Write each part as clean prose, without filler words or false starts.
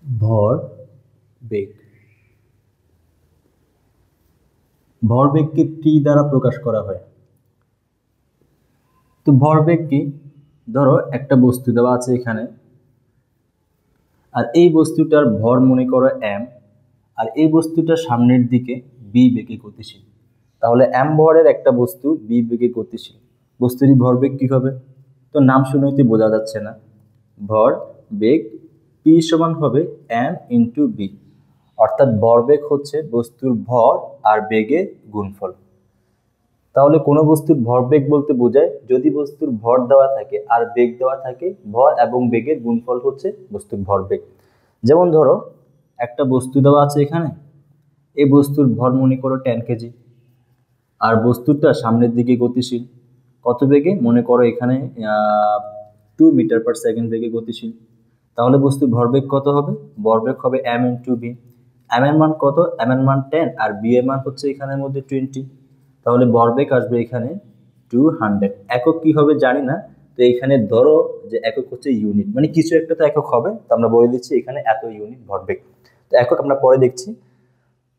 ভর বেগ। ভরবেগকে টি দ্বারা প্রকাশ করা হয়। তো ভরবেগ কি? ধরো একটা বস্তু দেওয়া আছে এখানে, আর এই বস্তুটার ভর মনে করো এম, আর এই বস্তুটা সামনের দিকে বি বেগে গতিশীল। তাহলে এম ভরের একটা বস্তু বি বেগে গতিশীল, বস্তুটির ভরবেগ কি হবে? তো নাম শুনেই তো বোঝা যাচ্ছে না। ভর বেগ পি সমান হবে এম ইন্টু বি, অর্থাৎ ভরবেগ হচ্ছে বস্তুর ভর আর বেগের গুণফল। তাহলে কোনো বস্তুর ভরবেগ বলতে বোঝায় যদি বস্তুর ভর দেওয়া থাকে আর বেগ দেওয়া থাকে, ভর এবং বেগের গুণফল হচ্ছে বস্তুর ভরবেগ। যেমন ধরো একটা বস্তু দেওয়া আছে এখানে, এই বস্তুর ভর মনে করো 10 কেজি, আর বস্তুটা সামনের দিকে গতিশীল কত বেগে? মনে করো এখানে 2 মিটার পার সেকেন্ড বেগে গতিশীল। তাহলে বস্তুর ভরবেগ কত হবে? ভরবেগ হবে এম ইন্টু বি। এম এর মান কত? এম এর মান 10 আর বি এর মান হচ্ছে এখানের মধ্যে 20। তাহলে ভরবেগ আসবে এখানে 200। একক কি হবে জানি না, তো এখানে ধরো যে একক হচ্ছে ইউনিট, মানে কিছু একটা তো একক হবে, তো আমরা বলে দিচ্ছি এখানে এত ইউনিট ভরবেগ। তো একক আমরা পরে দেখছি।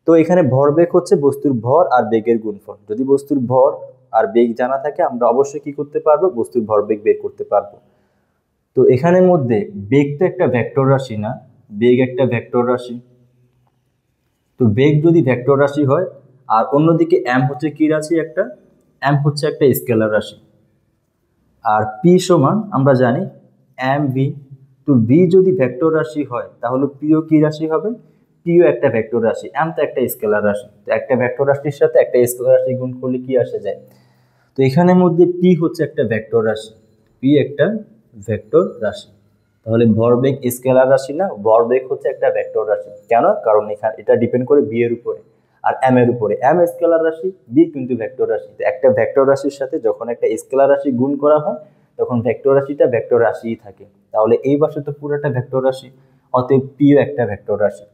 তো এখানে ভরবেগ হচ্ছে বস্তুর ভর আর বেগের গুণফল। যদি বস্তুর ভর আর বেগ জানা থাকে আমরা অবশ্যই কি করতে পারবো? বস্তুর ভরবেগ বের করতে পারবো। তো এখানের মধ্যে বেগ তো একটা ভেক্টর রাশি না, বেগ একটা ভেক্টর রাশি। তো বেগ যদি ভেক্টর রাশি হয়, আর অন্যদিকে এম হচ্ছে কি রাশি? একটা এম হচ্ছে একটা স্কেলার রাশি। আর পি সমান আমরা জানি এম ভি। তো ভি যদি ভেক্টর রাশি হয় তাহলে পিও কি রাশি হবে? পিও একটা ভেক্টর রাশি, এম তো একটা স্কেলার রাশি। তো একটা ভেক্টর রাশির সাথে একটা স্কেলার রাশি গুণ করলে কি আসে যায়? তো এখানের মধ্যে পি হচ্ছে একটা ভেক্টর রাশি, পি একটা ভেক্টর রাশি। তাহলে ভরবেগ স্কেলার রাশি না, ভরবেগ হচ্ছে একটা ভেক্টর রাশি। কেন? কারণ এখানে এটা ডিপেন্ড করে বি এর উপরে আর এম এর উপরে। এম স্কেলার রাশি, বি কিন্তু ভেক্টর রাশি। তো একটা ভেক্টর রাশির সাথে যখন একটা স্কেলার রাশি গুণ করা হয় তখন ভেক্টর রাশিটা ভেক্টর রাশিই থাকে। তাহলে এই পাশে তো পুরোটা ভেক্টর রাশি, অতএব পিও একটা ভেক্টর রাশি।